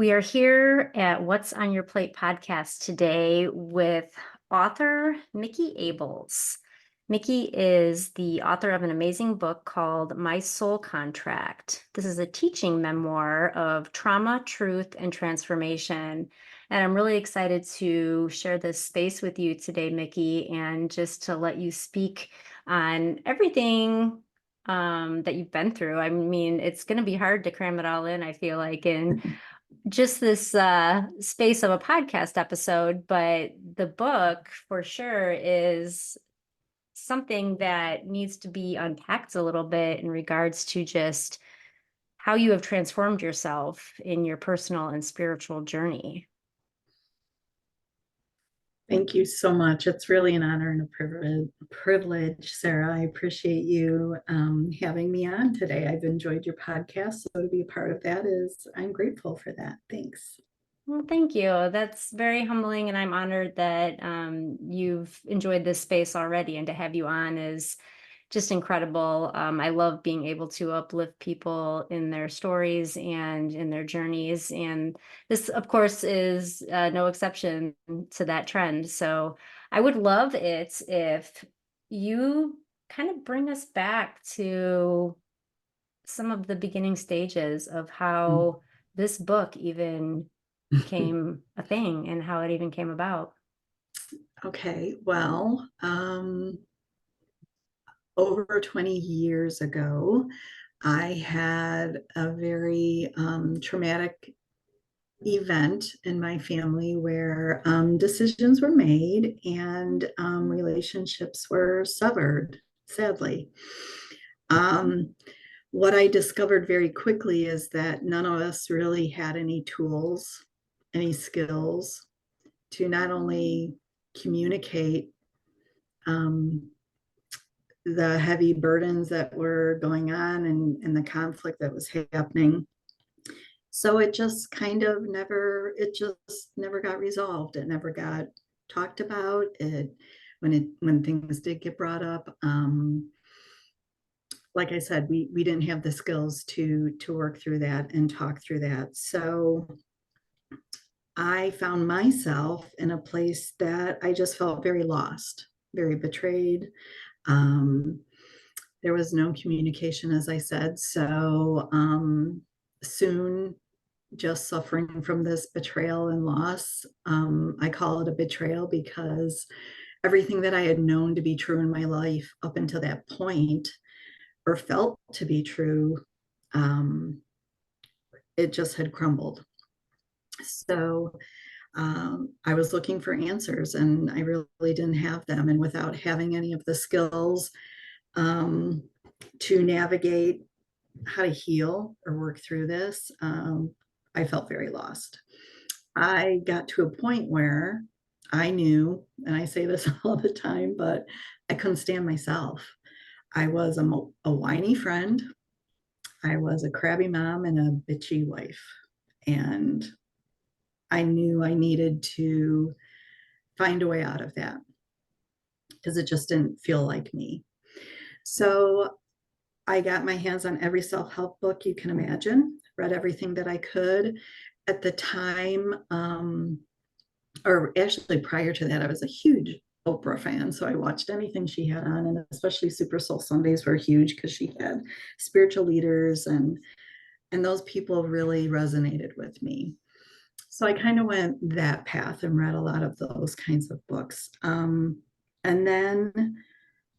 We are here at What's on Your Plate podcast today with author Micki Abels. Micki is the author of an amazing book called My Soul Contract. This is a teaching memoir of trauma, truth, and transformation. And I'm really excited to share this space with you today, Micki, and just to let you speak on everything that you've been through. I mean, it's going to be hard to cram it all in, I feel like, in just this space of a podcast episode, but the book for sure is something that needs to be unpacked a little bit in regards to just how you have transformed yourself in your personal and spiritual journey. Thank you so much. It's really an honor and a privilege, Sarah. I appreciate you having me on today. I've enjoyed your podcast, so to be a part of that is, I'm grateful for that. Thanks. Well, thank you. That's very humbling, and I'm honored that you've enjoyed this space already, and to have you on is just incredible. I love being able to uplift people in their stories and in their journeys. And this, of course, is no exception to that trend. So I would love it if you kind of bring us back to some of the beginning stages of how this book even became a thing and how it even came about. Okay, well, over 20 years ago, I had a very traumatic event in my family where decisions were made and relationships were severed, sadly. Um, what I discovered very quickly is that none of us really had any tools, any skills to not only communicate um, the heavy burdens that were going on and the conflict that was happening. So it just kind of never, it just never got resolved. It never got talked about. When things did get brought up, like I said, we didn't have the skills to work through that and talk through that. So I found myself in a place that I just felt very lost, very betrayed. Um, there was no communication, as I said. So soon, just suffering from this betrayal and loss. I call it a betrayal because everything that I had known to be true in my life up until that point, or felt to be true, um, it just had crumbled. So I was looking for answers and I really didn't have them. And without having any of the skills um, to navigate how to heal or work through this, I felt very lost. I got to a point where I knew, and I say this all the time, but I couldn't stand myself. I was a whiny friend. I was a crabby mom and a bitchy wife. And I knew I needed to find a way out of that because it just didn't feel like me. So I got my hands on every self help book you can imagine, read everything that I could. At the time, or actually prior to that, I was a huge Oprah fan. So I watched anything she had on, and especially Super Soul Sundays were huge because she had spiritual leaders and those people really resonated with me. So I kind of went that path and read a lot of those kinds of books. And then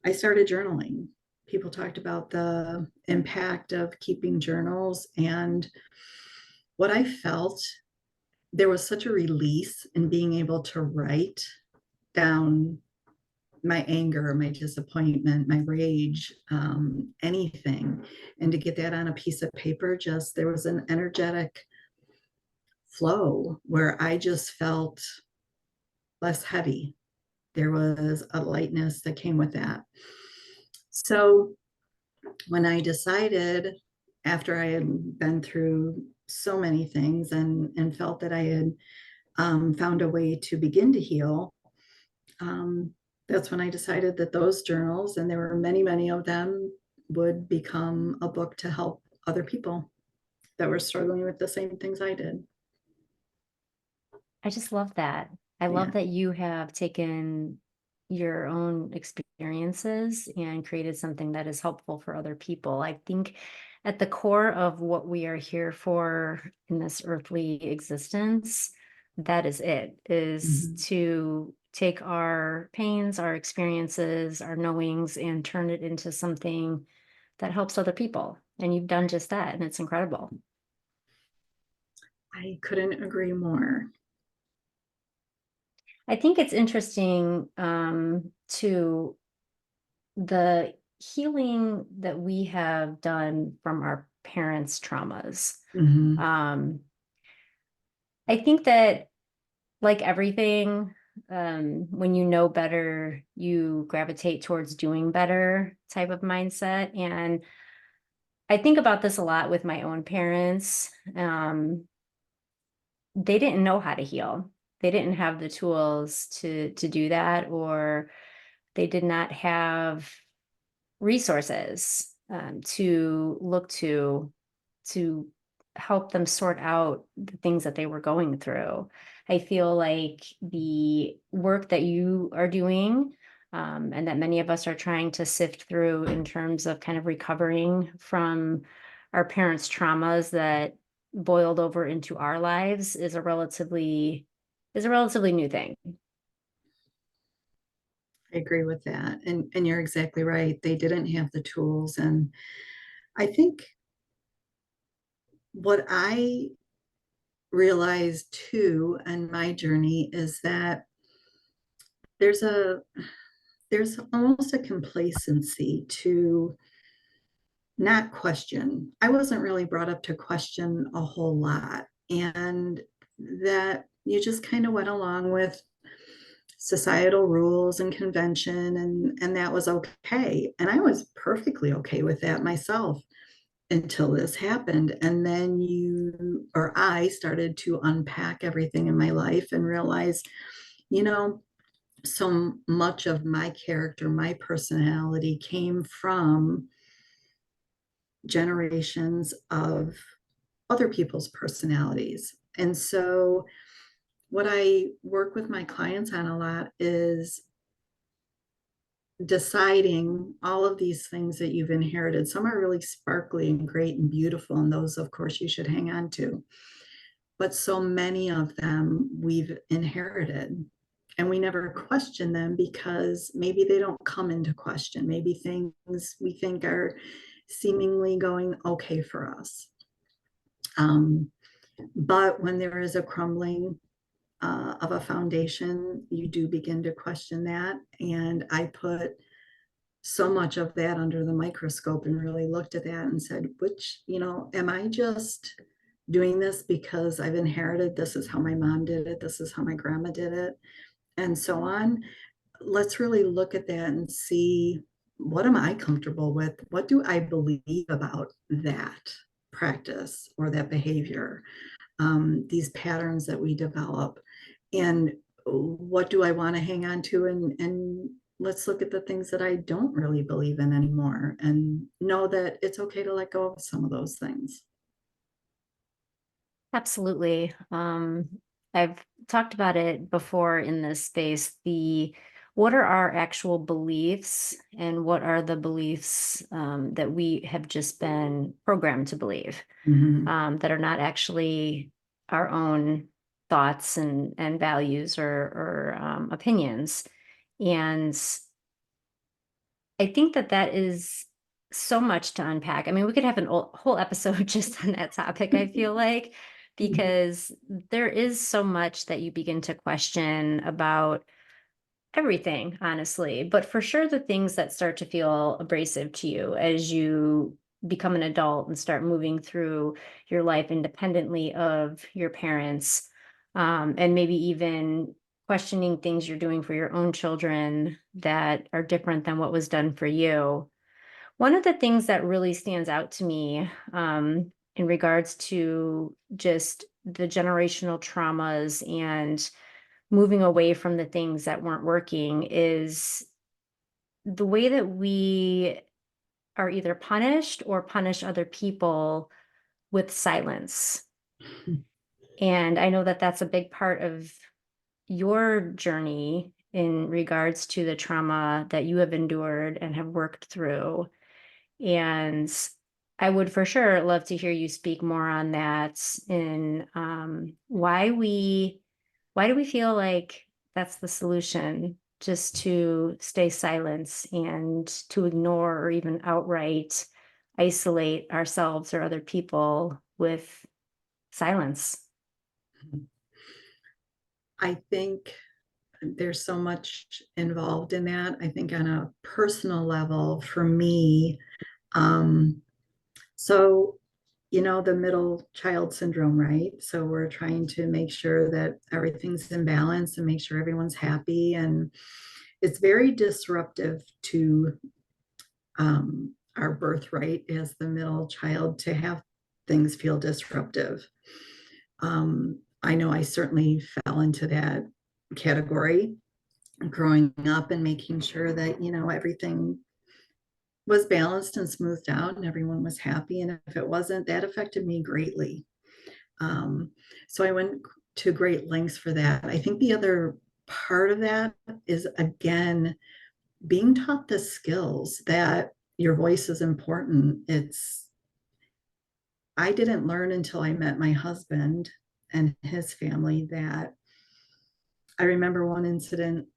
I started journaling. People talked about the impact of keeping journals, and what I felt, there was such a release in being able to write down my anger, my disappointment, my rage, anything, and to get that on a piece of paper. Just there was an energetic flow where I just felt less heavy. There was a lightness that came with that. So when I decided, after I had been through so many things and felt that I had found a way to begin to heal, that's when I decided that those journals, and there were many, many of them, would become a book to help other people that were struggling with the same things I did. I just love that. I Yeah. love that you have taken your own experiences and created something that is helpful for other people. I think at the core of what we are here for in this earthly existence, that is it, is Mhm. to take our pains, our experiences, our knowings, and turn it into something that helps other people. And you've done just that, and it's incredible. I couldn't agree more. I think it's interesting to the healing that we have done from our parents' traumas. Mhm. Um, I think that, like everything, when you know better, you gravitate towards doing better type of mindset. And I think about this a lot with my own parents. They didn't know how to heal. They didn't have the tools to do that, or they did not have resources to look to help them sort out the things that they were going through. I feel like the work that you are doing, and that many of us are trying to sift through in terms of kind of recovering from our parents' traumas that boiled over into our lives, is a relatively new thing. I agree with that. And you're exactly right. They didn't have the tools. And I think what I realized too on my journey is that there's a there's almost a complacency to not question. I wasn't really brought up to question a whole lot. And that you just kind of went along with societal rules and convention, and that was okay. And I was perfectly okay with that myself until this happened. And then you or I started to unpack everything in my life and realize, you know, so much of my character, my personality came from generations of other people's personalities. And so, what I work with my clients on a lot is deciding all of these things that you've inherited. Some are really sparkly and great and beautiful, and those, of course, you should hang on to. But so many of them we've inherited, and we never question them because maybe they don't come into question. Maybe things we think are seemingly going okay for us. Um, but when there is a crumbling of a foundation, you do begin to question that. And I put so much of that under the microscope and really looked at that and said, am I just doing this because I've inherited? This is how my mom did it. This is how my grandma did it, and so on. Let's really look at that and see, what am I comfortable with? What do I believe about that practice or that behavior? These patterns that we develop, and what do I want to hang on to, and let's look at the things that I don't really believe in anymore and know that it's okay to let go of some of those things. Absolutely. I've talked about it before in this space. What are our actual beliefs and what are the beliefs that we have just been programmed to believe, Mhm. that are not actually our own thoughts and values or opinions. And I think that that is so much to unpack. I mean, we could have whole episode just on that topic, I feel like, because there is so much that you begin to question about everything, honestly. But for sure, the things that start to feel abrasive to you as you become an adult and start moving through your life independently of your parents, and maybe even questioning things you're doing for your own children that are different than what was done for you. One of the things that really stands out to me, in regards to just the generational traumas and moving away from the things that weren't working, is the way that we are either punished or punish other people with silence. And I know that that's a big part of your journey in regards to the trauma that you have endured and have worked through. And I would for sure love to hear you speak more on that in why do we feel like that's the solution, just to stay silent and to ignore or even outright isolate ourselves or other people with silence. I think there's so much involved in that. I think on a personal level, for me, um, so the middle child syndrome, right? So we're trying to make sure that everything's in balance and make sure everyone's happy. And it's very disruptive to our birthright as the middle child to have things feel disruptive. I know I certainly fell into that category growing up and making sure that, everything was balanced and smoothed out and everyone was happy. And if it wasn't, that affected me greatly. Um, so I went to great lengths for that. I think the other part of that is, again, being taught the skills that your voice is important. I didn't learn until I met my husband and his family that I remember one incident,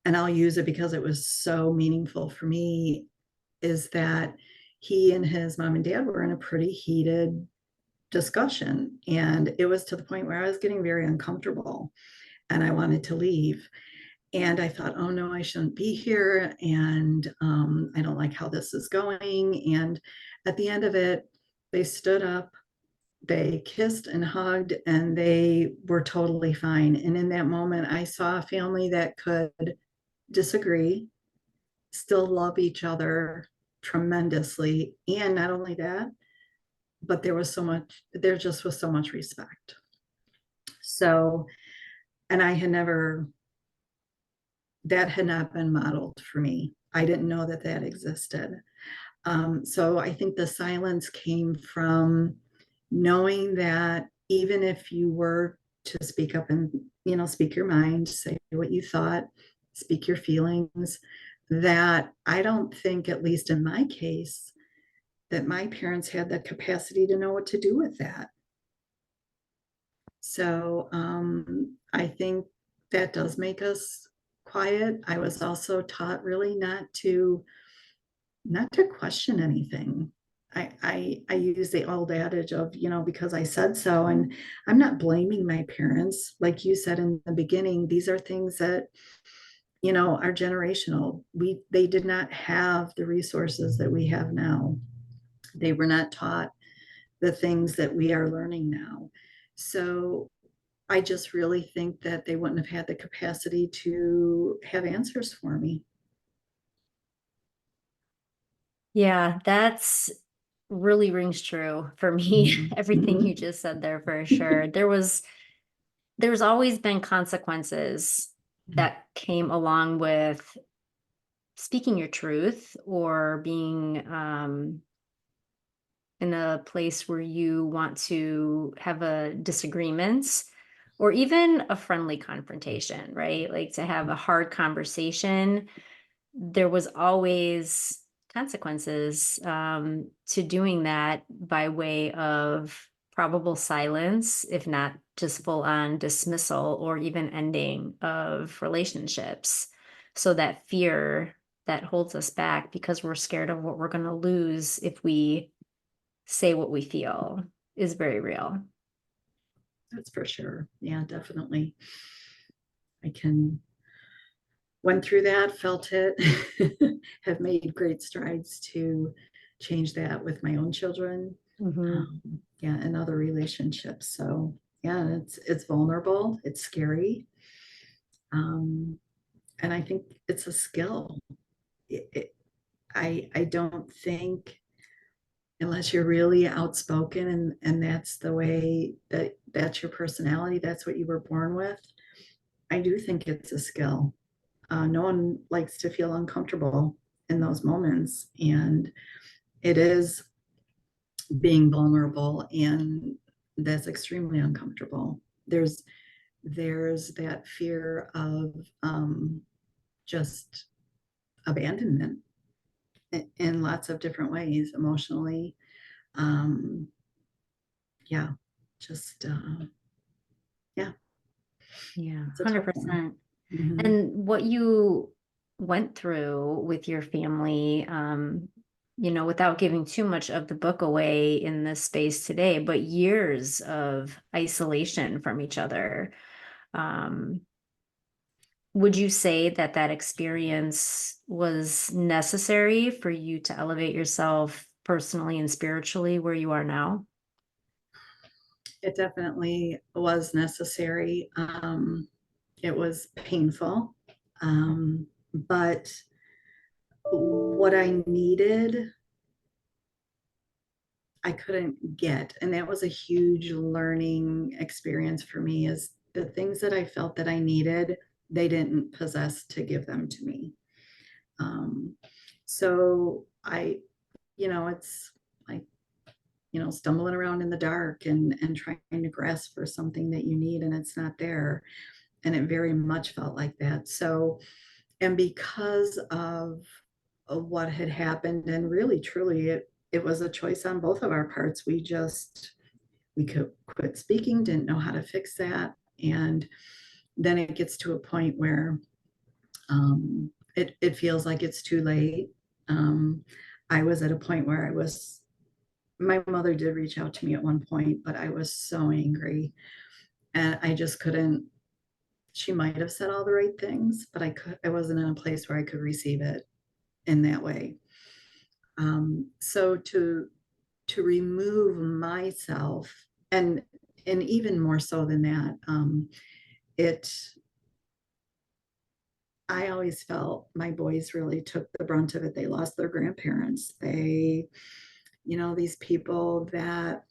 and I'll use it because it was so meaningful for me, is that he and his mom and dad were in a pretty heated discussion. And it was to the point where I was getting very uncomfortable and I wanted to leave. And I thought, oh no, I shouldn't be here. And I don't like how this is going. And at the end of it, they stood up, they kissed and hugged, and they were totally fine. And in that moment, I saw a family that could disagree, still love each other tremendously. And not only that, but there just was so much respect. So, and that had not been modeled for me. I didn't know that that existed. So I think the silence came from knowing that even if you were to speak up and, speak your mind, say what you thought, speak your feelings, that I don't think, at least in my case, that my parents had the capacity to know what to do with that. So I think that does make us quiet. I was also taught really not to question anything. I use the old adage of, because I said so. And I'm not blaming my parents. Like you said in the beginning, these are things that, are generational. They did not have the resources that we have now. They were not taught the things that we are learning now. So I just really think that they wouldn't have had the capacity to have answers for me. Yeah, that's really rings true for me. Mhm. Everything you just said there for sure. There's always been consequences that came along with speaking your truth or being in a place where you want to have a disagreement or even a friendly confrontation, right? Like to have a hard conversation, there was always consequences to doing that by way of probable silence, if not just full on dismissal or even ending of relationships. So that fear that holds us back because we're scared of what we're going to lose if we say what we feel is very real. That's for sure. Yeah, definitely. I can went through that, felt it, have made great strides to change that with my own children, Hmm. yeah, and other relationships. So yeah, it's vulnerable, it's scary, um, and I think it's a skill. I don't think, unless you're really outspoken and that's the way that's your personality, that's what you were born with. I do think it's a skill. No one likes to feel uncomfortable in those moments. And it is being vulnerable. And that's extremely uncomfortable. There's that fear of just abandonment in lots of different ways, emotionally. Um, yeah, just yeah, Yeah, it's a tough one. 100%. Mhm. And what you went through with your family, without giving too much of the book away in this space today, but years of isolation from each other. Um, would you say that that experience was necessary for you to elevate yourself personally and spiritually where you are now? It definitely was necessary. It was painful, but what I needed, I couldn't get. And that was a huge learning experience for me, is the things that I felt that I needed, they didn't possess to give them to me. Um, so it's like, stumbling around in the dark and trying to grasp for something that you need and it's not there. And it very much felt like that. So, and because of what had happened, and really truly it was a choice on both of our parts. We could quit speaking, didn't know how to fix that. And then it gets to a point where it feels like it's too late. um, I was at a point where my mother did reach out to me at one point, but I was so angry and I just couldn't. She might have said all the right things, but I wasn't in a place where I could receive it in that way. So to remove myself, and even more so than that, it I always felt my boys really took the brunt of it. They lost their grandparents. These people that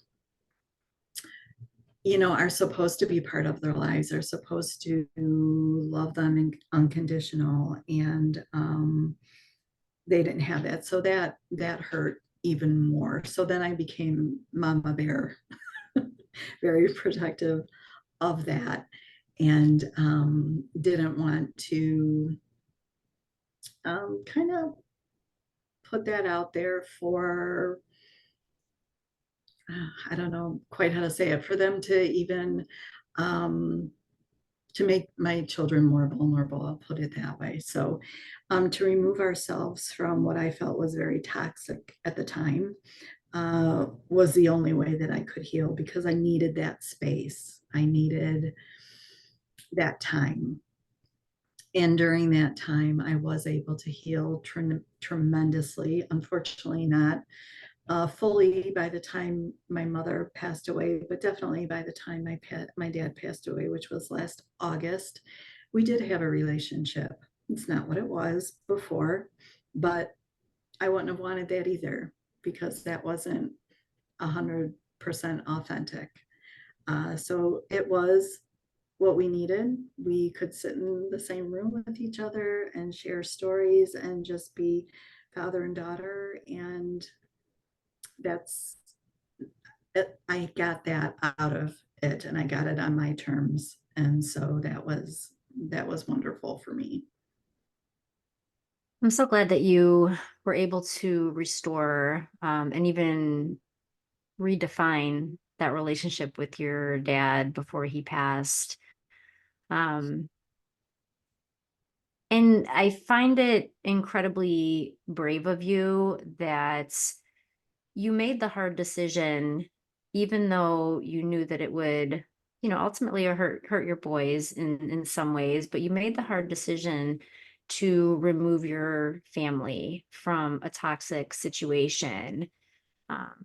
are supposed to be part of their lives, are supposed to love them unconditional, and they didn't have that. So that hurt even more. So then I became mama bear, very protective of that, and didn't want to kind of put that out there for, I don't know quite how to say it, for them to even um, to make my children more vulnerable. I'll put it that way. So to remove ourselves from what I felt was very toxic at the time was the only way that I could heal, because I needed that space. I needed that time. And during that time, I was able to heal tremendously. Unfortunately, not fully by the time my mother passed away, but definitely by the time my dad passed away, which was last August. We did have a relationship. It's not what it was before, but I wouldn't have wanted that either, because that wasn't 100% authentic. So it was what we needed. We could sit in the same room with each other and share stories and just be father and daughter. And that's it. I got that out of it, and I got it on my terms. And so that was wonderful for me. I'm so glad that you were able to restore and even redefine that relationship with your dad before he passed. Um, and I find it incredibly brave of you that you made the hard decision, even though you knew that it would, ultimately hurt your boys in some ways, but you made the hard decision to remove your family from a toxic situation.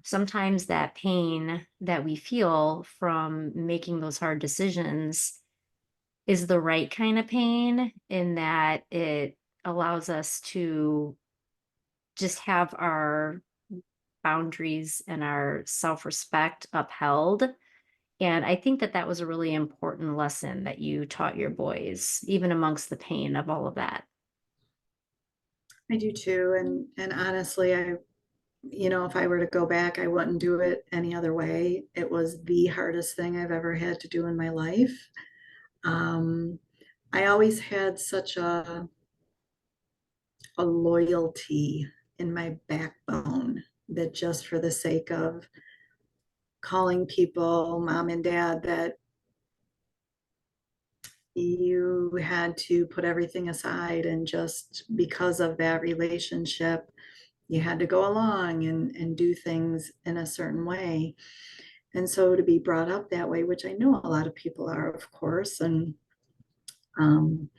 Sometimes that pain that we feel from making those hard decisions is the right kind of pain, in that it allows us to just have our boundaries and our self-respect upheld. And I think that that was a really important lesson that you taught your boys, even amongst the pain of all of that. I do too. And honestly, if I were to go back, I wouldn't do it any other way. It was the hardest thing I've ever had to do in my life. Um, I always had such a loyalty in my backbone that just for the sake of calling people mom and dad, that you had to put everything aside, and just because of that relationship you had to go along and do things in a certain way. And so to be brought up that way, which I know a lot of people are, of course, and um,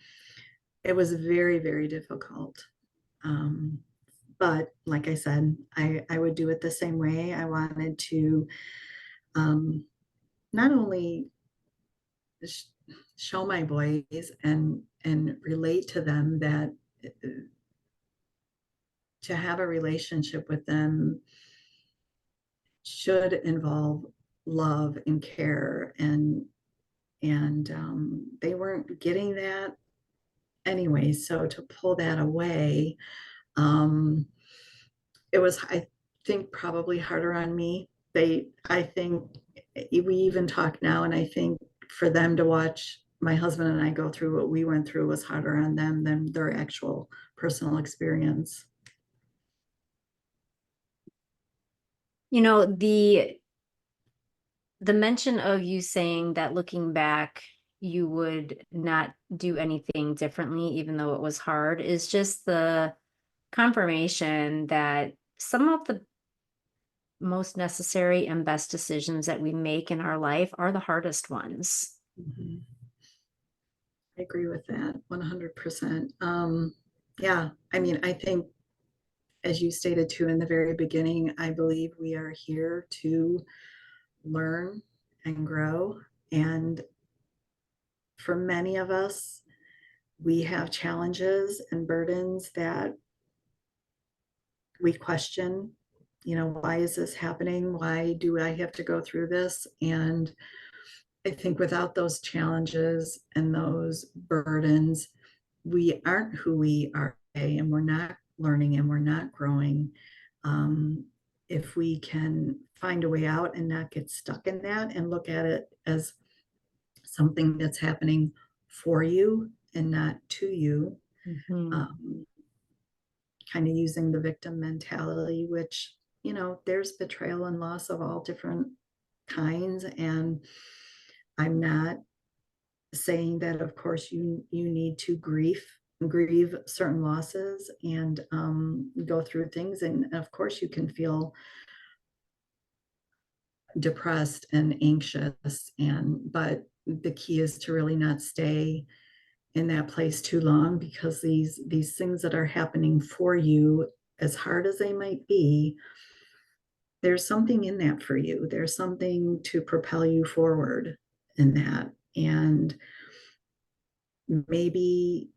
it was very, very difficult. um, but like I said, I would do it the same way. I wanted to um, not only sh- show my boys and relate to them, that to have a relationship with them should involve love and care, and they weren't getting that anyway. So to pull that away, um, it was, I think, probably harder on me. I think we even talk now, and I think for them to watch my husband and I go through what we went through was harder on them than their actual personal experience. You know, the mention of you saying that looking back, you would not do anything differently, even though it was hard, is just the confirmation that some of the most necessary and best decisions that we make in our life are the hardest ones. Mhm. I agree with that 100%. Yeah, I mean, I think, as you stated too in the very beginning, I believe we are here to learn and grow. And for many of us, we have challenges and burdens that we question. Why is this happening? Why do I have to go through this? And I think without those challenges and those burdens, we aren't who we are today, and we're not learning and we're not growing. Um, if we can find a way out and not get stuck in that and look at it as something that's happening for you and not to you, Mhm. um, kind of using the victim mentality, which, there's betrayal and loss of all different kinds. And I'm not saying that, of course, you need to grieve certain losses and go through things. And of course, you can feel depressed and anxious, but the key is to really not stay in that place too long, because these things that are happening for you, as hard as they might be, there's something in that for you. There's something to propel you forward in that. And maybe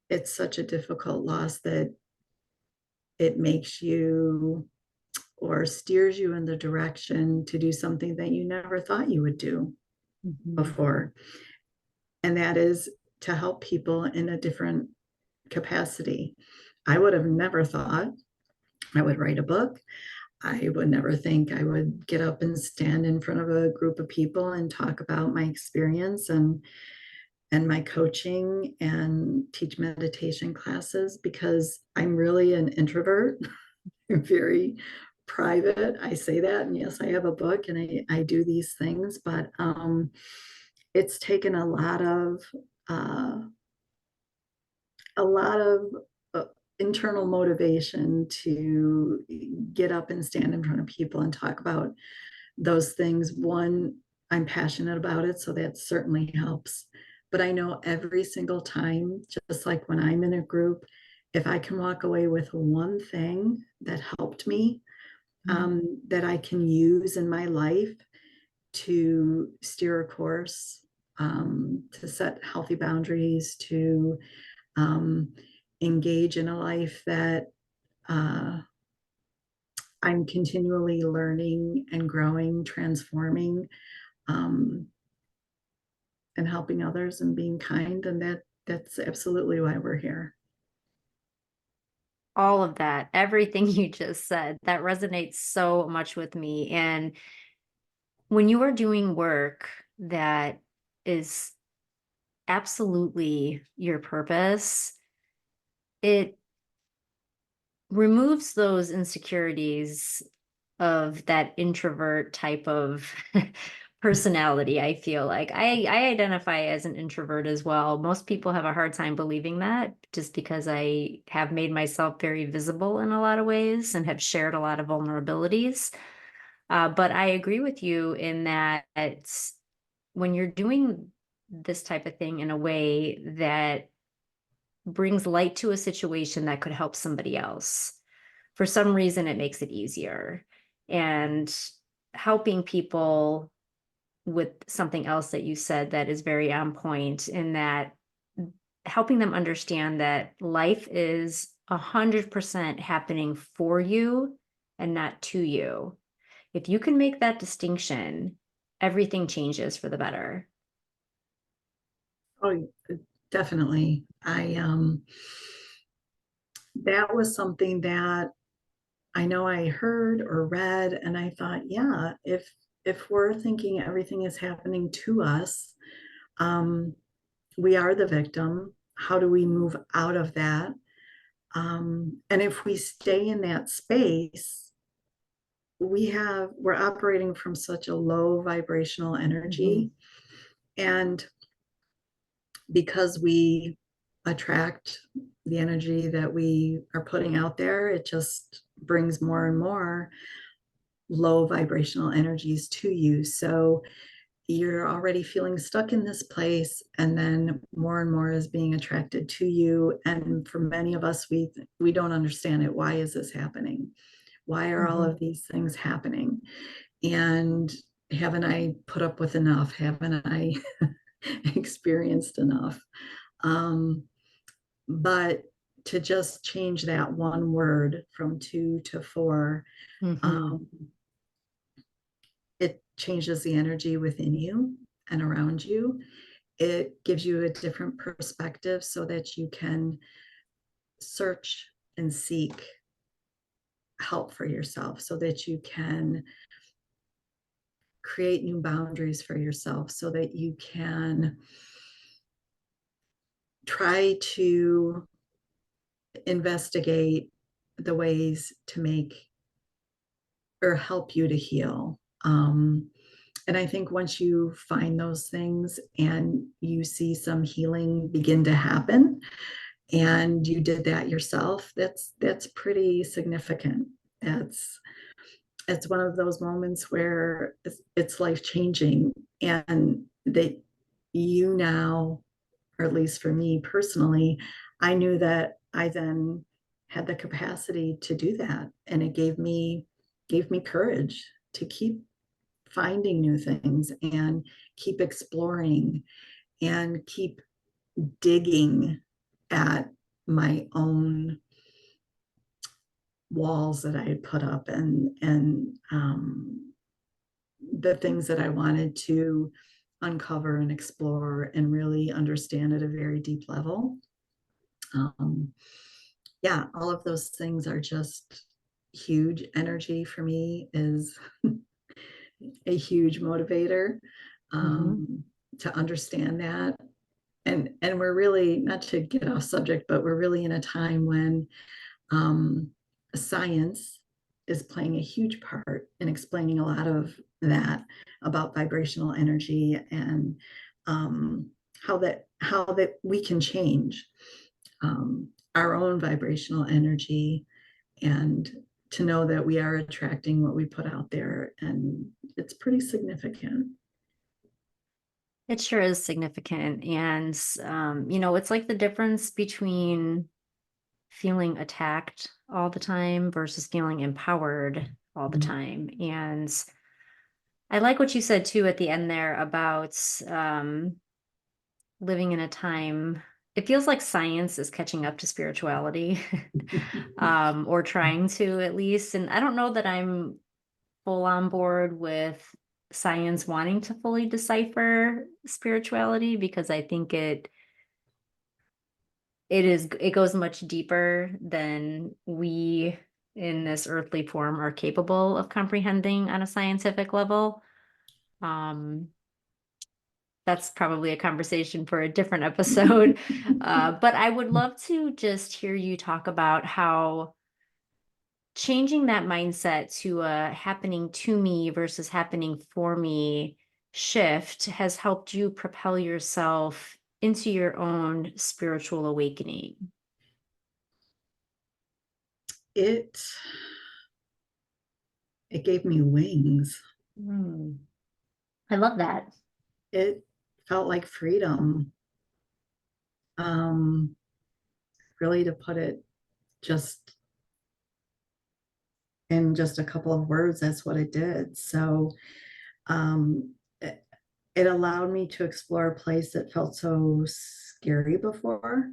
it's such a difficult loss that it makes you or steers you in the direction to do something that you never thought you would do Mhm. before. And that is to help people in a different capacity. I would have never thought I would write a book. I would never think I would get up and stand in front of a group of people and talk about my experience and my coaching and teach meditation classes, because I'm really an introvert. I'm very private. I say that, and yes, I have a book and I do these things, but it's taken uh, a lot of uh, internal motivation to get up and stand in front of people and talk about those things. One, I'm passionate about it, so that certainly helps. But I know every single time, just like when I'm in a group, if I can walk away with one thing that helped me, that I can use in my life to steer a course, to set healthy boundaries, to um, engage in a life that uh, I'm continually learning and growing, transforming, um, and helping others and being kind. And that's absolutely why we're here. All of that, everything you just said, that resonates so much with me. And when you are doing work that is absolutely your purpose, it removes those insecurities of that introvert type of personality. I feel like I identify as an introvert as well. Most people have a hard time believing that just because I have made myself very visible in a lot of ways and have shared a lot of vulnerabilities. But I agree with you in that it's when you're doing this type of thing in a way that brings light to a situation that could help somebody else, for some reason, it makes it easier. And helping people with something else that you said that is very on point, in that helping them understand that life is 100% happening for you and not to you. If you can make that distinction, everything changes for the better. Oh, definitely. That was something that I know I heard or read, and I thought, yeah, if we're thinking everything is happening to us, um, we are the victim. How do we move out of that? And if we stay in that space, we're operating from such a low vibrational Mhm. energy. And because we attract the energy that we are putting out there, it just brings more and more low vibrational energies to you. So you're already feeling stuck in this place, and then more and more is being attracted to you. And for many of us, we don't understand it. Why is this happening? Why are all Mhm. of these things happening? And haven't I put up with enough? Haven't I experienced enough? Um, but to just change that one word from 2 to 4, Mhm. um, it changes the energy within you and around you. It gives you a different perspective so that you can search and seek help for yourself, so that you can create new boundaries for yourself, so that you can try to investigate the ways to make or help you to heal. And I think once you find those things and you see some healing begin to happen, and you did that yourself, that's pretty significant. That's it's one of those moments where it's life changing, and that you now, or at least for me personally, I knew that I then had the capacity to do that, and it gave me courage to keep finding new things and keep exploring and keep digging at my own walls that I had put up, and the things that I wanted to uncover and explore and really understand at a very deep level. Um, yeah, all of those things are just huge. Energy for me is a huge motivator, Mhm. um, to understand that. And we're really, not to get off subject, but we're really in a time when um, science is playing a huge part in explaining a lot of that about vibrational energy, and how that we can change our own vibrational energy, and to know that we are attracting what we put out there, and it's pretty significant. It sure is significant. And, it's like the difference between feeling attacked all the time versus feeling empowered all the time. And I like what you said too at the end there about living in a time. It feels like science is catching up to spirituality, or trying to at least. And I don't know that I'm full on board with science wanting to fully decipher spirituality, because I think it goes much deeper than we in this earthly form are capable of comprehending on a scientific level. Um, that's probably a conversation for a different episode. But I would love to just hear you talk about how changing that mindset to a happening to me versus happening for me shift has helped you propel yourself into your own spiritual awakening. It it gave me wings. Mm, I love that. It felt like freedom. Um, really, to put it just in just a couple of words, that's what it did. So it, it allowed me to explore a place that felt so scary before.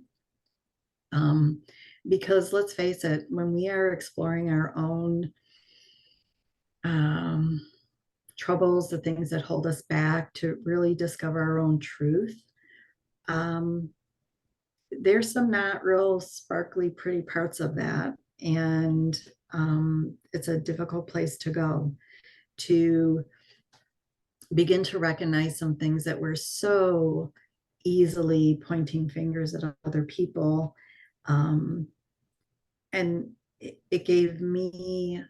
Um, because let's face it, when we are exploring our own um, troubles, the things that hold us back to really discover our own truth, um, there's some not real sparkly, pretty parts of that. And it's a difficult place to go to begin to recognize some things that we're so easily pointing fingers at other people. Um, and it gave me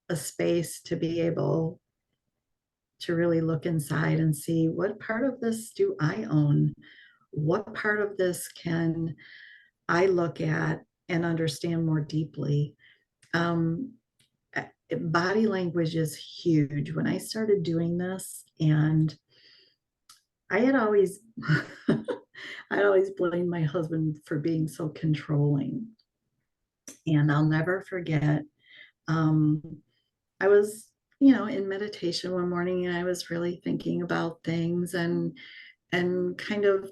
a space to be able to really look inside and see what part of this do I own? What part of this can I look at and understand more deeply? Um, Body language is huge. When I started doing this, and I had always, I always blamed my husband for being so controlling. And I'll never forget, um, I was, in meditation one morning, and I was really thinking about things and kind of,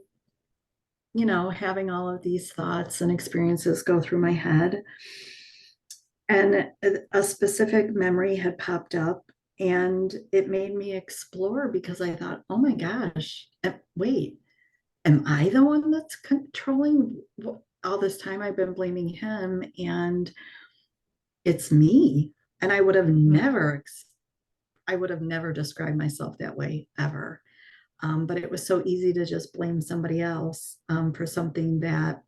having all of these thoughts and experiences go through my head. And a specific memory had popped up, and it made me explore because I thought, oh my gosh, wait, am I the one that's controlling? All this time I've been blaming him, and it's me. And I would have never described myself that way ever. But it was so easy to just blame somebody else for something that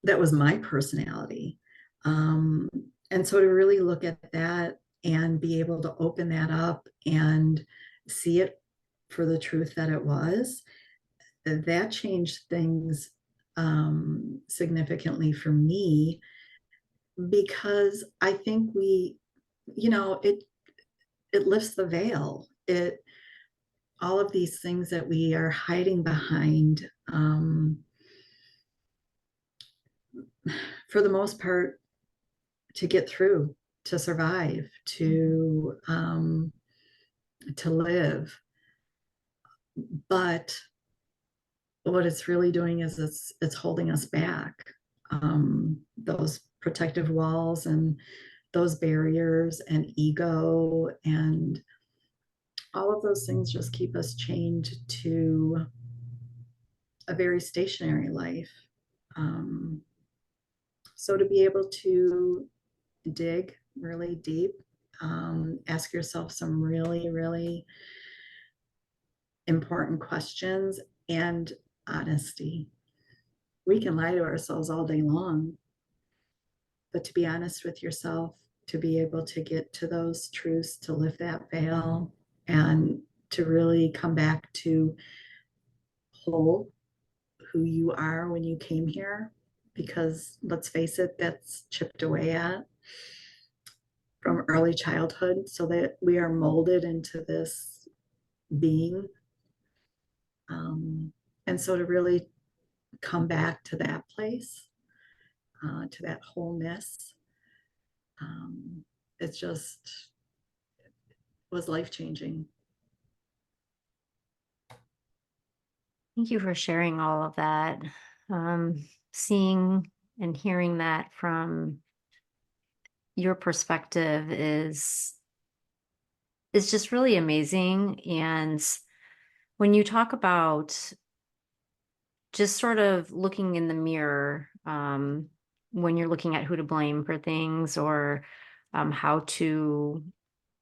was my personality. Um, and so to really look at that and be able to open that up and see it for the truth that it was, that changed things significantly for me because I think it lifts the veil. All of these things that we are hiding behind, for the most part, to get through, to survive, to live. But what it's really doing is it's holding us back. Those protective walls and those barriers and ego and all of those things just keep us chained to a very stationary life. Um, so to be able to dig really deep, ask yourself some really, really important questions, and honesty. We can lie to ourselves all day long, but to be honest with yourself, to be able to get to those truths, to lift that veil, and to really come back to whole who you are when you came here, because let's face it, that's chipped away at from early childhood, so that we are molded into this being. And so to really come back to that place, to that wholeness, um, it just was life changing. Thank you for sharing all of that. Seeing and hearing that from your perspective is just really amazing. And when you talk about just sort of looking in the mirror, when you're looking at who to blame for things, or how to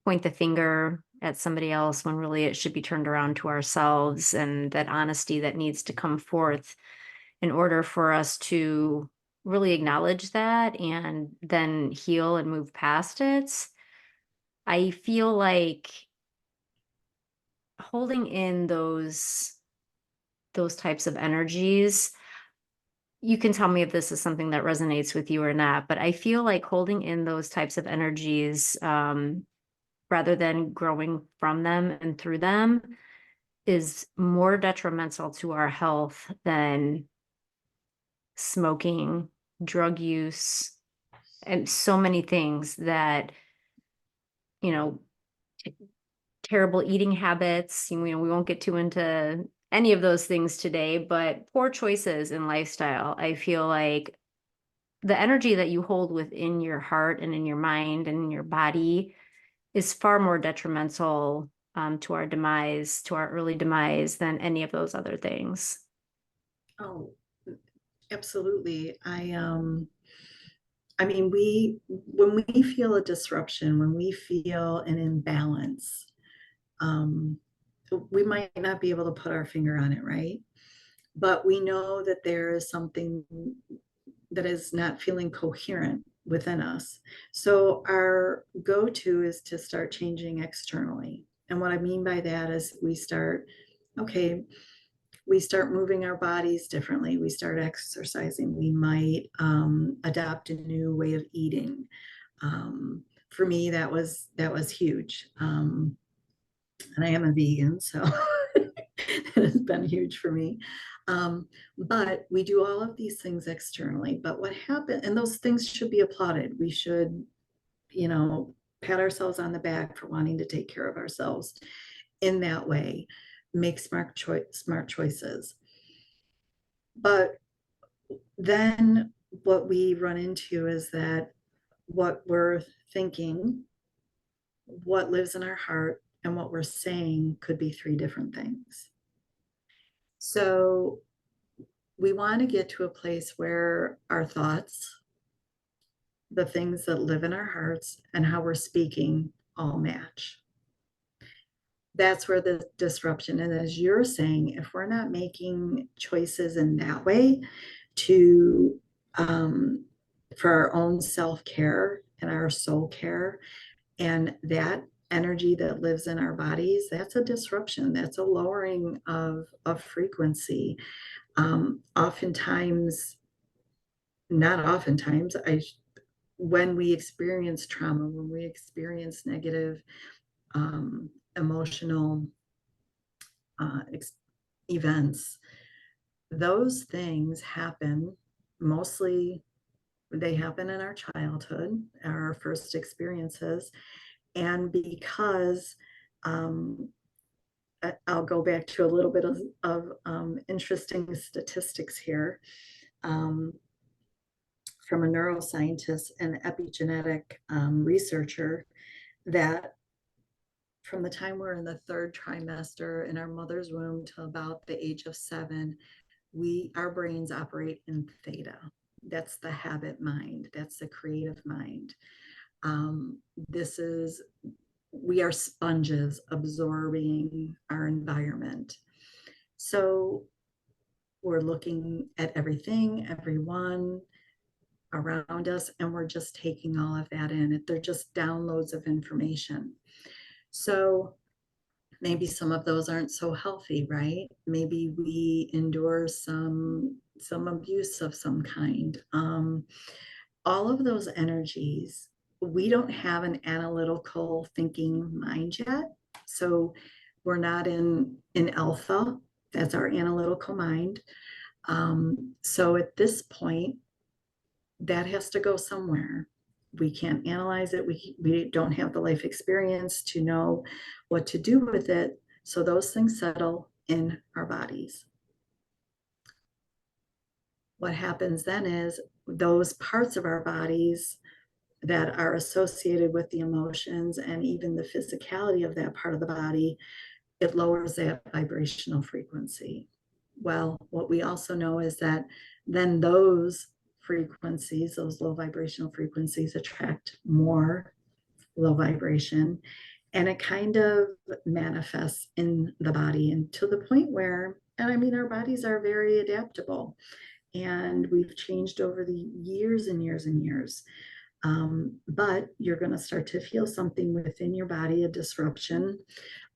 point the finger at somebody else when really it should be turned around to ourselves, and that honesty that needs to come forth in order for us to really acknowledge that and then heal and move past it. I feel like holding in those types of energies, you can tell me if this is something that resonates with you or not, but I feel like holding in those types of energies, rather than growing from them and through them, is more detrimental to our health than smoking, drug use, and so many things that, you know, terrible eating habits. We won't get too into any of those things today, but poor choices in lifestyle. I feel like the energy that you hold within your heart and in your mind and in your body is far more detrimental, to our demise, to our early demise, than any of those other things. Oh, absolutely. I mean, when we feel a disruption, when we feel an imbalance, um, we might not be able to put our finger on it, right? But we know that there is something that is not feeling coherent within us. So our go-to is to start changing externally. And what I mean by that is okay, we start moving our bodies differently. We start exercising. We might adopt a new way of eating. For me, that was huge. And I am a vegan, so it has been huge for me. But we do all of these things externally. But what happened, and those things should be applauded. We should, you know, pat ourselves on the back for wanting to take care of ourselves in that way, make smart choices. But then what we run into is that what we're thinking, what lives in our heart, and what we're saying could be three different things. So we want to get to a place where our thoughts, the things that live in our hearts, and how we're speaking all match. That's where the disruption, and as you're saying, if we're not making choices in that way to for our own self-care and our soul care, and that energy that lives in our bodies, that's a disruption, that's a lowering of frequency. Oftentimes, not oftentimes, when we experience trauma, when we experience negative emotional uh, ex- events, those things happen mostly, they happen in our childhood, our first experiences. And because um, I'll go back to a little bit of interesting statistics here, um, from a neuroscientist and epigenetic researcher, that from the time we're in the third trimester in our mother's womb to about the age of 7, our brains operate in theta. That's the habit mind. That's the creative mind. This is We are sponges absorbing our environment. So we're looking at everything, everyone around us, and we're just taking all of that in. They're just downloads of information. So maybe some of those aren't so healthy, right? Maybe we endure some abuse of some kind. All of those energies, we don't have an analytical thinking mind yet. So we're not in alpha. That's our analytical mind. So at this point, that has to go somewhere. We can't analyze it. We don't have the life experience to know what to do with it. So those things settle in our bodies. What happens then is those parts of our bodies that are associated with the emotions and even the physicality of that part of the body, it lowers that vibrational frequency. Well, what we also know is that then those frequencies, those low vibrational frequencies, attract more low vibration, and it kind of manifests in the body, and to the point where, and I mean, our bodies are very adaptable, and we've changed over the years and years and years. But you're going to start to feel something within your body, a disruption,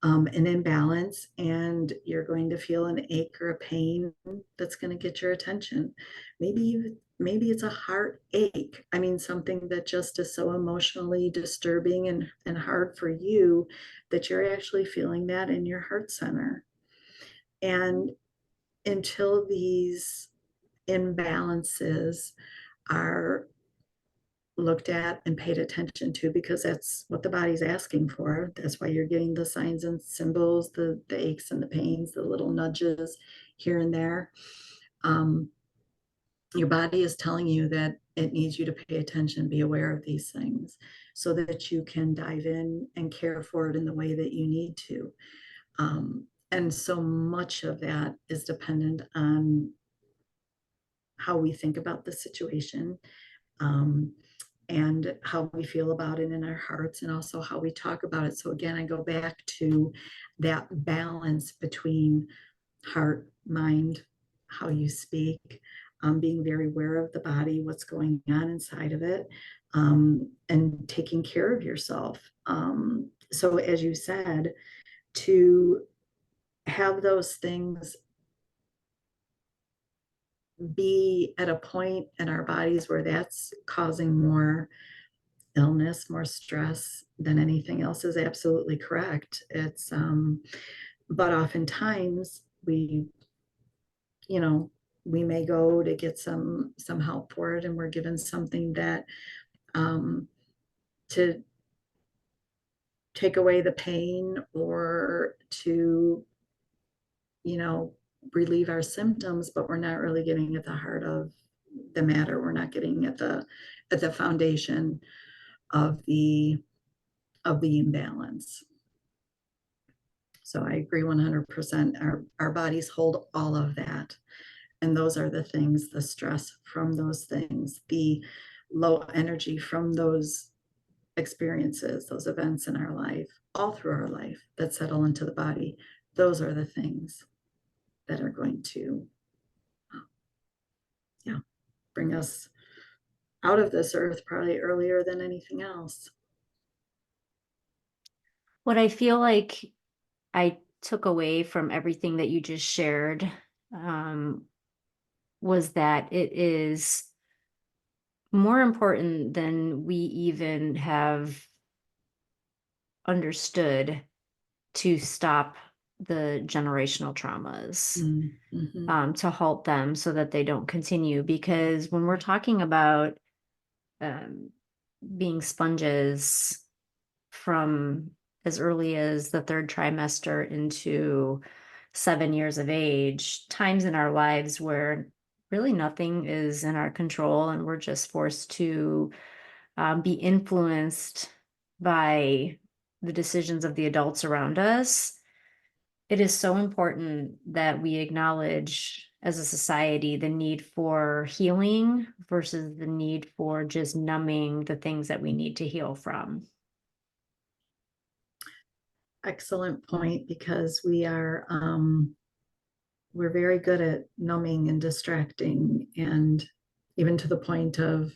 an imbalance, and you're going to feel an ache or a pain that's going to get your attention. Maybe it's a heartache. I mean, something that just is so emotionally disturbing and hard for you that you're actually feeling that in your heart center. And until these imbalances are looked at and paid attention to, because that's what the body's asking for. That's why you're getting the signs and symbols, the aches and the pains, the little nudges here and there. Um, your body is telling you that it needs you to pay attention, be aware of these things so that you can dive in and care for it in the way that you need to. And so much of that is dependent on how we think about the situation, um, and how we feel about it in our hearts, and also how we talk about it. So again, I go back to that balance between heart, mind, how you speak, being very aware of the body, what's going on inside of it, and taking care of yourself. So as you said, to have those things be at a point in our bodies where that's causing more illness, more stress than anything else is absolutely correct. But oftentimes you know, we may go to get some help for it, and we're given something that um, to take away the pain or to, you know, relieve our symptoms, but we're not really getting at the heart of the matter. We're not getting at the foundation of the imbalance. So I agree 100%. Our bodies hold all of that. And those are the things, the stress from those things, the low energy from those experiences, those events in our life, all through our life that settle into the body. Those are the things that are going to, yeah, bring us out of this earth probably earlier than anything else. What I feel like I took away from everything that you just shared um, was that it is more important than we even have understood to stop the generational traumas, Mm-hmm. to halt them so that they don't continue. Because when we're talking about um, being sponges from as early as the third trimester into 7 years of age, times in our lives where really nothing is in our control and we're just forced to be influenced by the decisions of the adults around us. It is so important that we acknowledge as a society the need for healing versus the need for just numbing the things that we need to heal from. Excellent point, because we're very good at numbing and distracting, and even to the point of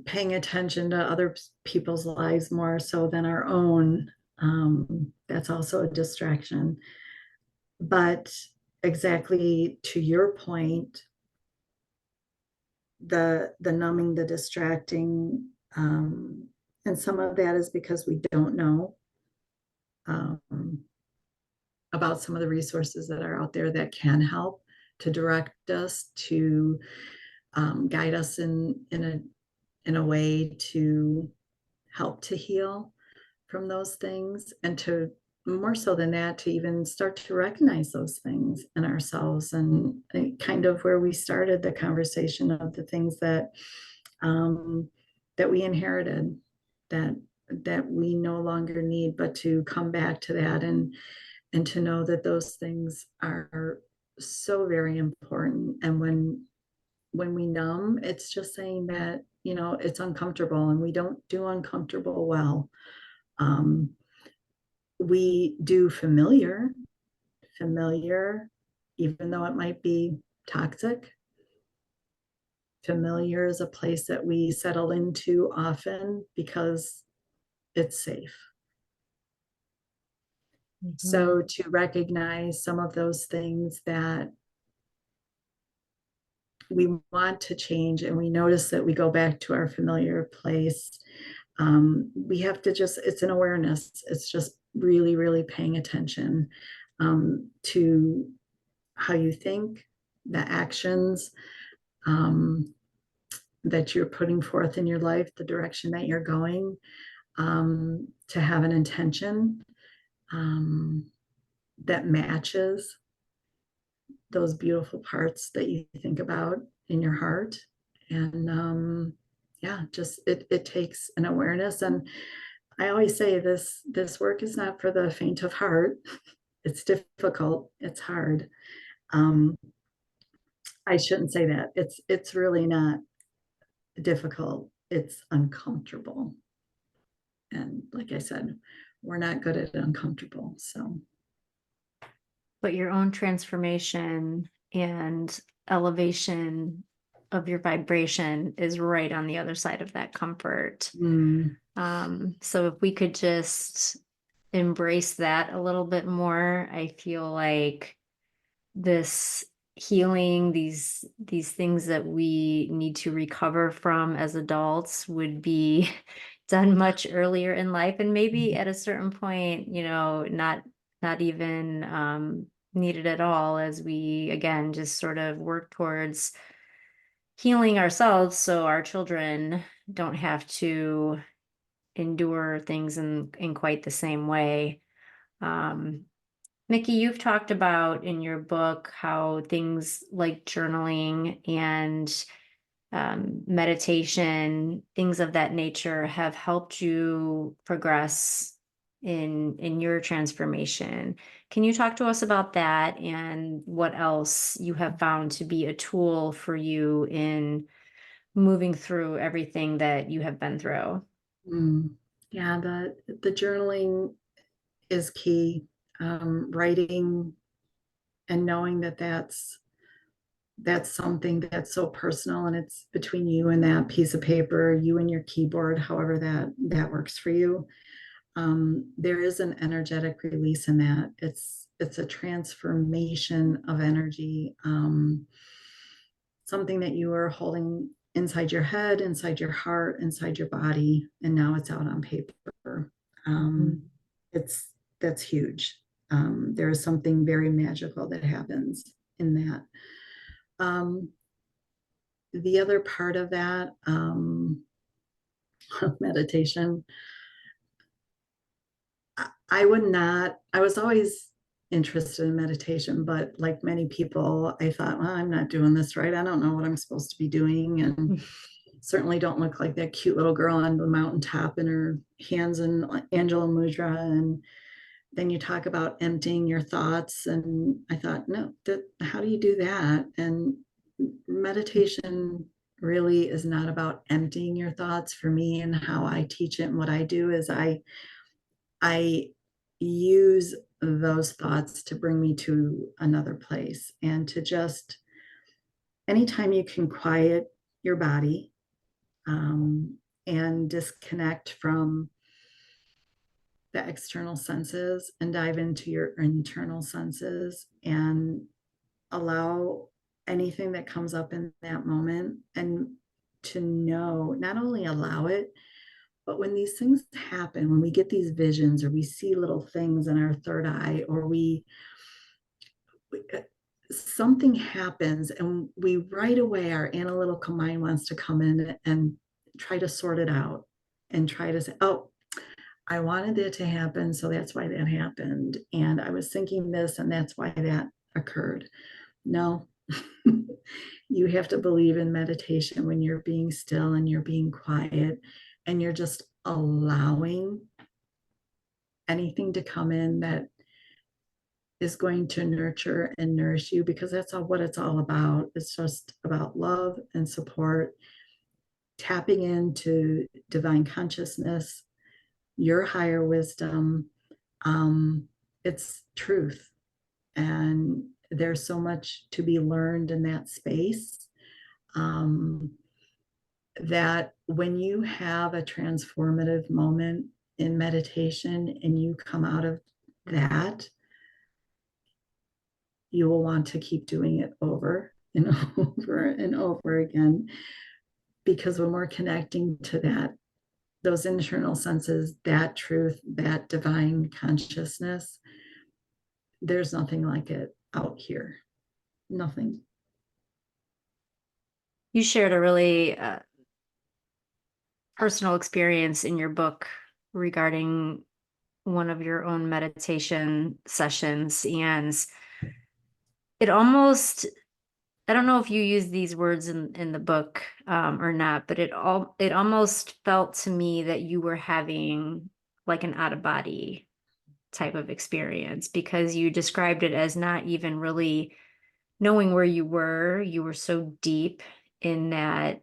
paying attention to other people's lives more so than our own. That's also a distraction. But exactly to your point, the numbing, the distracting, and some of that is because we don't know um, about some of the resources that are out there that can help to direct us, to guide us in a way to help to heal from those things, and to, more so than that, to even start to recognize those things in ourselves, and kind of where we started the conversation of the things um, that we inherited, that that we no longer need, but to come back to that, and to know that those things are so very important. And when we numb, it's just saying that, it's uncomfortable, and we don't do uncomfortable well. um, we do familiar, even though it might be toxic. Familiar is a place that we settle into often because it's safe. Mhm. So to recognize some of those things that we want to change, and we notice that we go back to our familiar place, we have to just, it's an awareness. It's just really, really paying attention to how you think, the actions um, that you're putting forth in your life, the direction that you're going, to have an intention um, that matches those beautiful parts that you think about in your heart. And yeah, just it takes an awareness. And I always say this work is not for the faint of heart. It's difficult. It's hard. Um, I shouldn't say that. It's really not difficult. It's uncomfortable. And like I said, we're not good at uncomfortable. So But your own transformation and elevation of your vibration is right on the other side of that comfort. mm, So if we could just embrace that a little bit more, I feel like this healing, these things that we need to recover from as adults would be done much earlier in life, and maybe at a certain point, not even needed at all, as we again just sort of work towards healing ourselves so our children don't have to endure things in quite the same way. um, Micki, you've talked about in your book how things like journaling and meditation, things of that nature, have helped you progress in your transformation. Can you talk to us about that and what else you have found to be a tool for you in moving through everything that you have been through? mm. Yeah, the journaling is key. Writing and knowing that that's something that's so personal, and it's between you and that piece of paper, you and your keyboard, however that works for you. There is an energetic release in that. It's a transformation of energy, something that you are holding inside your head, inside your heart, inside your body, and now it's out on paper. Um, Mhm. it's That's huge. There is something very magical that happens in that. Um, the other part of that, meditation, I would not, I was always interested in meditation, but like many people, I thought, well, I'm not doing this right. I don't know what I'm supposed to be doing. And certainly don't look like that cute little girl on the mountaintop in her hands in Angela Mudra. And then you talk about emptying your thoughts. And I thought, no, how do you do that? And meditation really is not about emptying your thoughts. For me, and how I teach it and what I do is I use those thoughts to bring me to another place, and to just, anytime you can quiet your body, and disconnect from the external senses and dive into your internal senses, and allow anything that comes up in that moment, and to know, not only allow it, but when these things happen, when we get these visions, or we see little things in our third eye, or something happens, and we right away, our analytical mind wants to come in and try to sort it out, and try to say, oh, I wanted it to happen, so that's why that happened, and I was thinking this, and that's why that occurred. No. You have to believe in meditation when you're being still and you're being quiet, and you're just allowing anything to come in that is going to nurture and nourish you, because that's all what it's all about. It's just about love and support, tapping into divine consciousness, your higher wisdom. Um, it's truth. And there's so much to be learned in that space. Um, that when you have a transformative moment in meditation and you come out of that, you will want to keep doing it over and over and over again. Because when we're connecting to that, those internal senses, that truth, that divine consciousness, there's nothing like it out here. Nothing. You shared a really personal experience in your book regarding one of your own meditation sessions. And it almost, I don't know if you use these words in the book or not, but it almost felt to me that you were having like an out of body type of experience, because you described it as not even really knowing where you were. You were so deep in that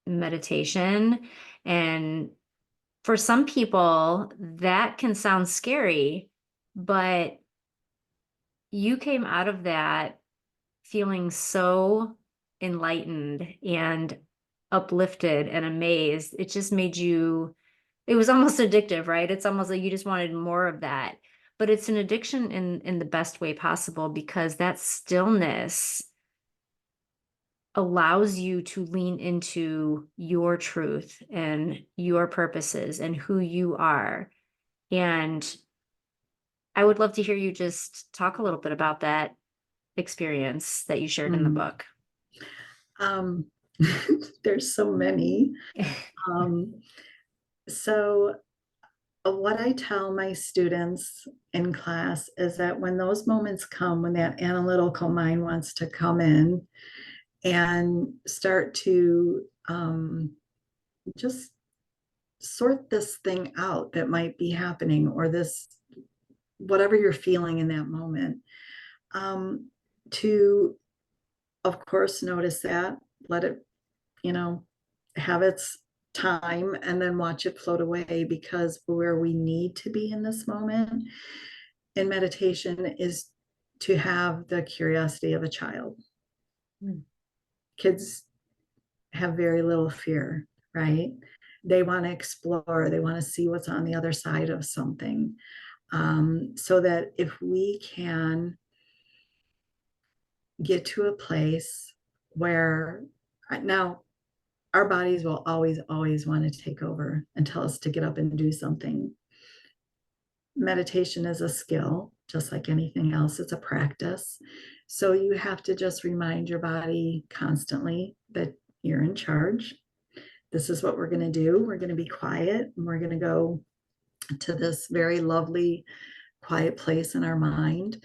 meditation. And for some people, that can sound scary, but you came out of that feeling so enlightened and uplifted and amazed. It just made you, it was almost addictive, right? It's almost like you just wanted more of that. But it's an addiction in the best way possible, because that stillness allows you to lean into your truth and your purposes and who you are. And I would love to hear you just talk a little bit about that experience that you shared in the Mm. book. Um, there's so many. Um, so, what I tell my students in class is that when those moments come, when that analytical mind wants to come in and start to just sort this thing out that might be happening, or this, whatever you're feeling in that moment, um, to, of course, notice that, let it, you know, have its time, and then watch it float away. Because where we need to be in this moment in meditation is to have the curiosity of a child. Mm. Kids have very little fear, right? They want to explore, they want to see what's on the other side of something. So that if we can get to a place where, now, our bodies will always, always want to take over and tell us to get up and do something. Meditation is a skill, just like anything else, it's a practice. So you have to just remind your body constantly that you're in charge. This is what we're going to do. We're going to be quiet, and we're going to go to this very lovely, quiet place in our mind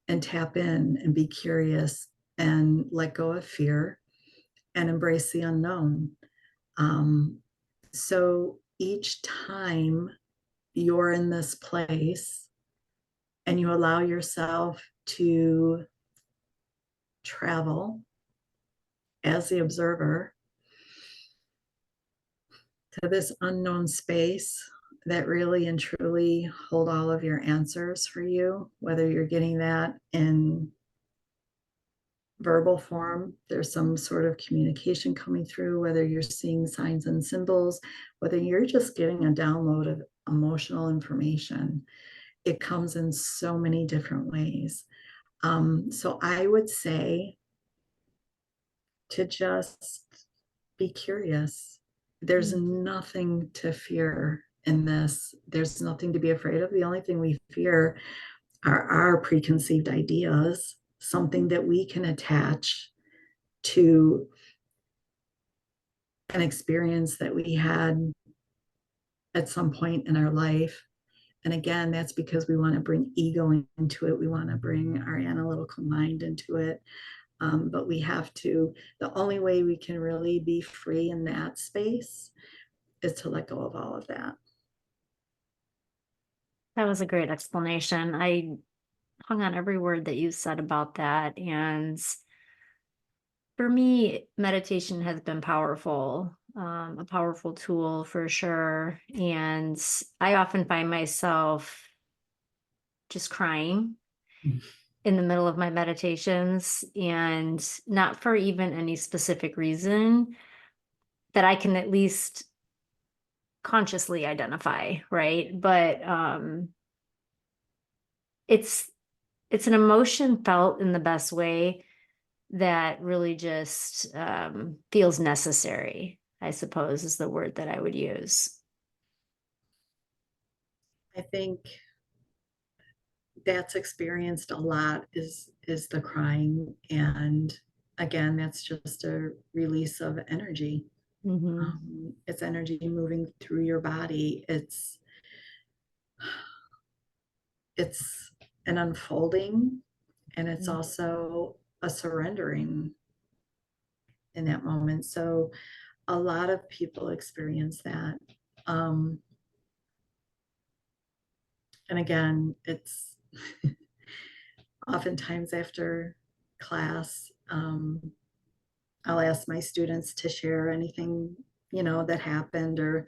and tap in and be curious and let go of fear and embrace the unknown. Um, so each time you're in this place and you allow yourself to travel as the observer to this unknown space that really and truly hold all of your answers for you, whether you're getting that in verbal form, there's some sort of communication coming through, whether you're seeing signs and symbols, whether you're just getting a download of emotional information. It comes in so many different ways. So I would say to just be curious. There's nothing to fear in this. There's nothing to be afraid of. The only thing we fear are our preconceived ideas, something that we can attach to an experience that we had at some point in our life. And again, that's because we want to bring ego into it. We want to bring our analytical mind into it. But we have to, the only way we can really be free in that space is to let go of all of that. That was a great explanation. hung on every word that you said about that. And for me, meditation has been powerful, a powerful tool for sure. And I often find myself just crying in the middle of my meditations, and not for even any specific reason that I can at least consciously identify, right? But it's it's an emotion felt in the best way that really just feels necessary, I suppose is the word that I would use. I think that's experienced a lot is the crying, and again, that's just a release of energy. Hmm. It's energy moving through your body. It's an unfolding, and it's also a surrendering in that moment. So a lot of people experience that. Um, and again, it's oftentimes after class, I'll ask my students to share anything, that happened, or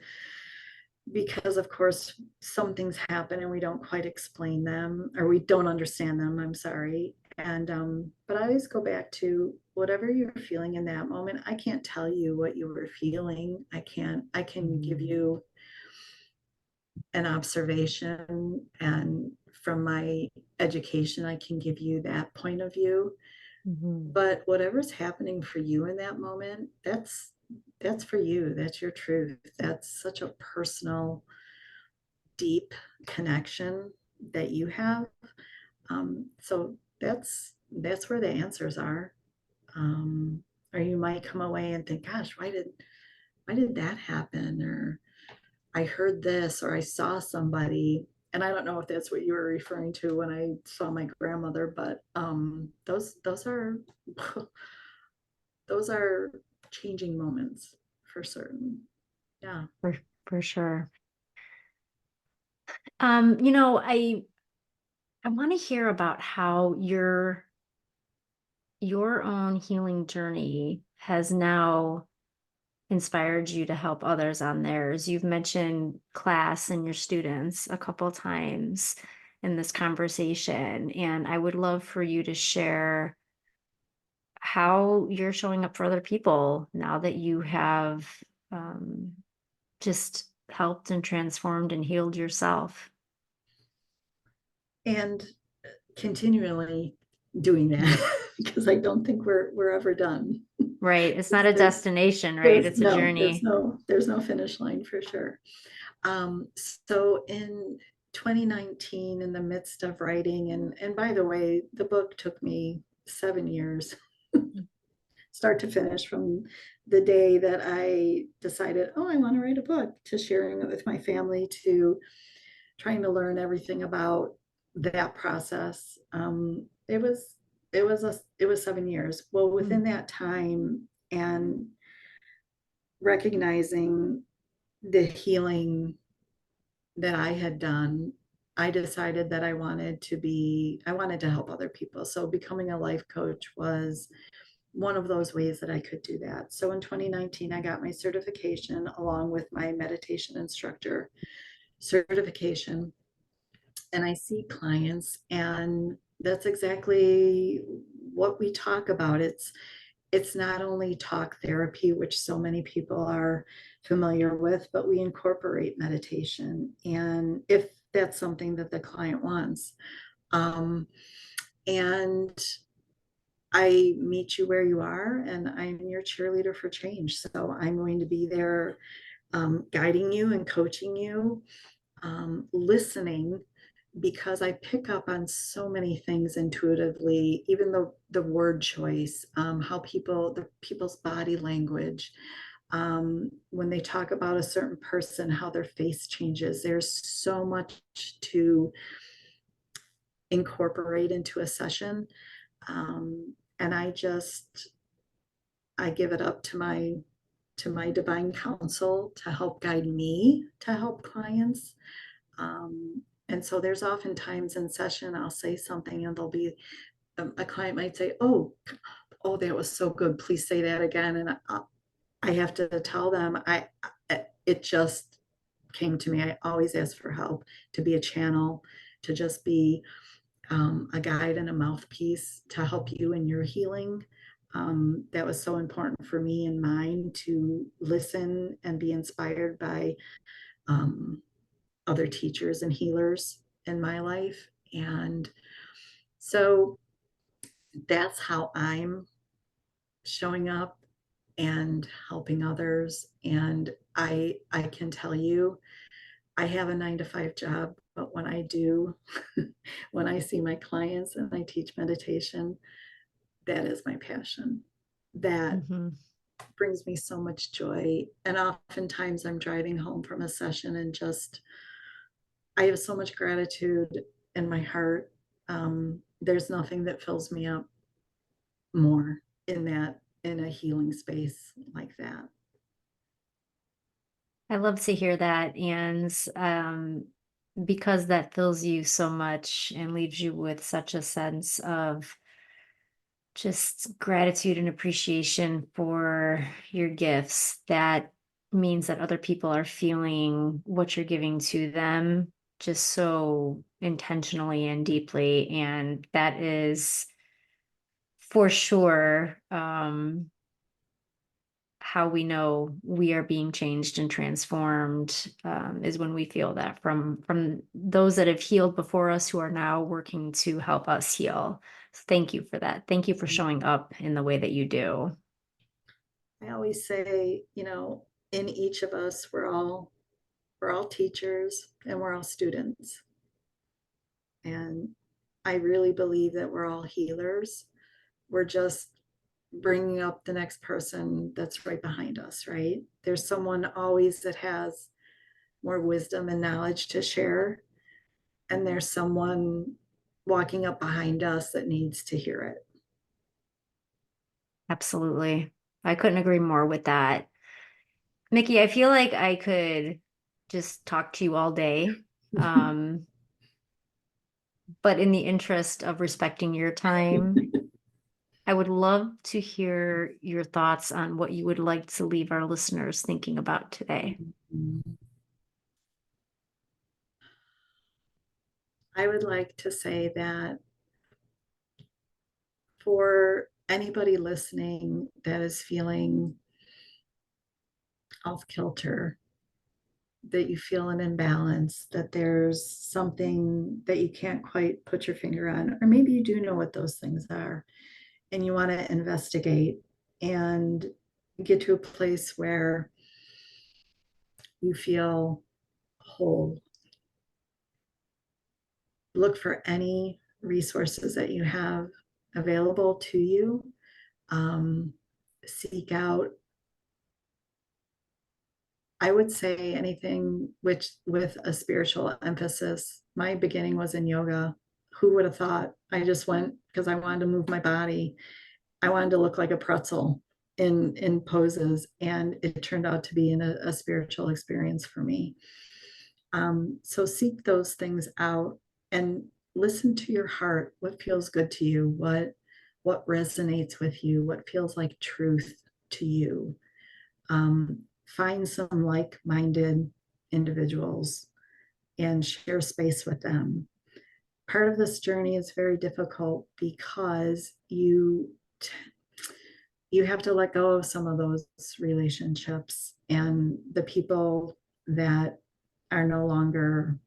because of course some things happen and we don't quite explain them, or we don't understand them, I'm sorry. And but I always go back to whatever you're feeling in that moment. I can't tell you what you were feeling. I can give you an observation, and from my education I can give you that point of view. Hmm. But whatever's happening for you in that moment, that's for you. That's your truth. That's such a personal, deep connection that you have. So that's where the answers are. Um, or you might come away and think, "Gosh, why did that happen?" Or I heard this, or I saw somebody. And I don't know if that's what you were referring to when I saw my grandmother, but those are those are changing moments for certain. Yeah. For sure. I want to hear about how your own healing journey has now inspired you to help others on theirs. You've mentioned class and your students a couple times in this conversation, and I would love for you to share how you're showing up for other people now that you have um, just helped and transformed and healed yourself. And continually doing that because I don't think we're ever done. Right. It's not a There's destination, right? there's It's a no there's journey. no there's no finish line for sure. So in 2019, in the midst of writing, and by the way, the book took me 7 years, start to finish, from the day that I decided, oh, I want to write a book, to sharing it with my family, to trying to learn everything about that process. It was 7 years. Well, Mm, within that time, and recognizing the healing that I had done, I decided that I wanted to help other people. So becoming a life coach was one of those ways that I could do that. So in 2019, I got my certification along with my meditation instructor certification. And I see clients, and that's exactly what we talk about. It's not only talk therapy, which so many people are familiar with, but we incorporate meditation, and if that's something that the client wants. Um, and I meet you where you are, and I'm your cheerleader for change. So I'm going to be there, guiding you and coaching you, listening, because I pick up on so many things intuitively, even the word choice, how people's body language, when they talk about a certain person, how their face changes. There's so much to incorporate into a session, and I give it up to my divine counsel to help guide me to help clients. And so there's oftentimes in session, I'll say something and there'll be a client might say, oh, that was so good. Please say that again. And I have to tell them, it just came to me. I always ask for help, to be a channel, to just be a guide and a mouthpiece to help you in your healing. That was so important for me and mine, to listen and be inspired by um, other teachers and healers in my life. And so that's how I'm showing up and helping others. And I can tell you, I have a 9 to 5 job, but when I do, when I see my clients and I teach meditation, that is my passion. That Mhm. brings me so much joy. And oftentimes I'm driving home from a session and just, I have so much gratitude in my heart. There's nothing that fills me up more in that, in a healing space like that. I love to hear that. And because that fills you so much and leaves you with such a sense of just gratitude and appreciation for your gifts, that means that other people are feeling what you're giving to them just so intentionally and deeply. And that is for sure how we know we are being changed and transformed, is when we feel that from those that have healed before us, who are now working to help us heal. So thank you for that. Thank you for showing up in the way that you do. I always say, in each of us, we're all teachers and we're all students. And I really believe that we're all healers. We're just bringing up the next person that's right behind us, right? There's someone always that has more wisdom and knowledge to share, and there's someone walking up behind us that needs to hear it. Absolutely. I couldn't agree more with that. Micki, I feel like I could just talk to you all day. Um, but in the interest of respecting your time, I would love to hear your thoughts on what you would like to leave our listeners thinking about today. I would like to say that for anybody listening that is feeling off kilter, that you feel an imbalance, that there's something that you can't quite put your finger on, or maybe you do know what those things are and you want to investigate and get to a place where you feel whole. Look for any resources that you have available to you. Seek out, I would say, anything which with a spiritual emphasis. My beginning was in yoga. Who would have thought? I just went because I wanted to move my body. I wanted to look like a pretzel in poses, and it turned out to be in a spiritual experience for me. So seek those things out and listen to your heart. What feels good to you? What resonates with you? What feels like truth to you? Find some like-minded individuals and share space with them. Part of this journey is very difficult because you have to let go of some of those relationships and the people that are no longer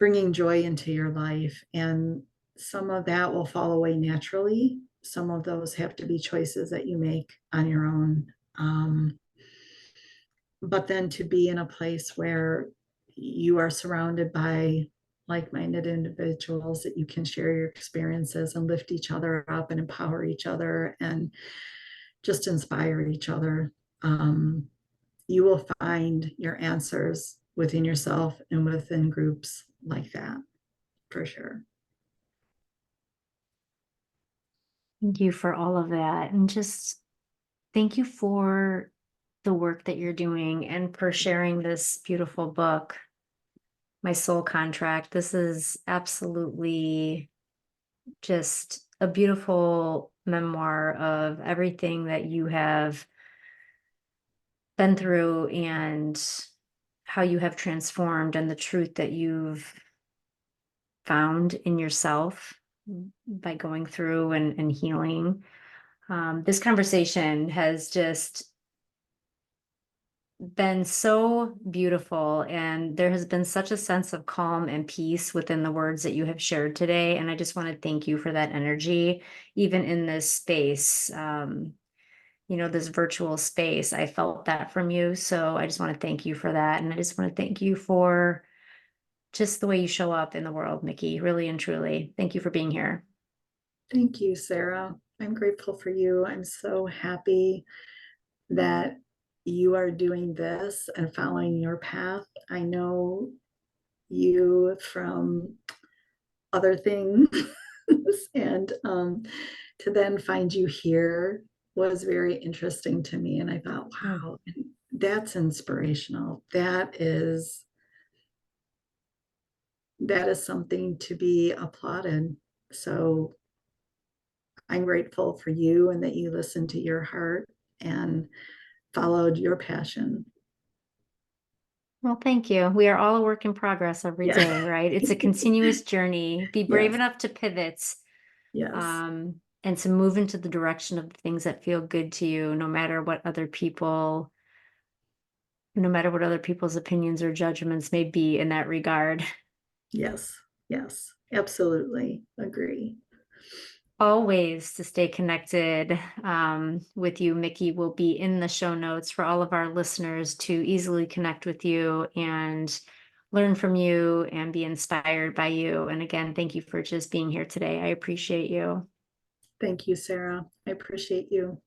bringing joy into your life. And some of that will fall away naturally. Some of those have to be choices that you make on your own. But then to be in a place where you are surrounded by like-minded individuals that you can share your experiences and lift each other up and empower each other and just inspire each other. You will find your answers within yourself and within groups like that, for sure. Thank you for all of that. And just thank you for the work that you're doing and for sharing this beautiful book. My Soul Contract. This is absolutely just a beautiful memoir of everything that you have been through and how you have transformed and the truth that you've found in yourself by going through and healing. This conversation has just been so beautiful, and there has been such a sense of calm and peace within the words that you have shared today. And I just want to thank you for that energy, even in this space. This virtual space, I felt that from you. So I just want to thank you for that. And I just want to thank you for just the way you show up in the world, Micki, really and truly. Thank you for being here. Thank you, Sarah. I'm grateful for you. I'm so happy that you are doing this and following your path. I know you from other things, and to then find you here was very interesting to me. And I thought, Mm. wow, that's inspirational. That is something to be applauded. So I'm grateful for you and that you listened to your heart and followed your passion. Well, thank you. We are all a work in progress every Yeah. day, right? It's a continuous journey. Be brave Yes. enough to pivot, Yes. and to move into the direction of the things that feel good to you, no matter what other people's opinions or judgments may be in that regard. Yes. Yes. Absolutely agree. All ways to stay connected with you, Micki, will be in the show notes for all of our listeners to easily connect with you and learn from you and be inspired by you. And again, thank you for just being here today. I appreciate you. Thank you, Sarah. I appreciate you.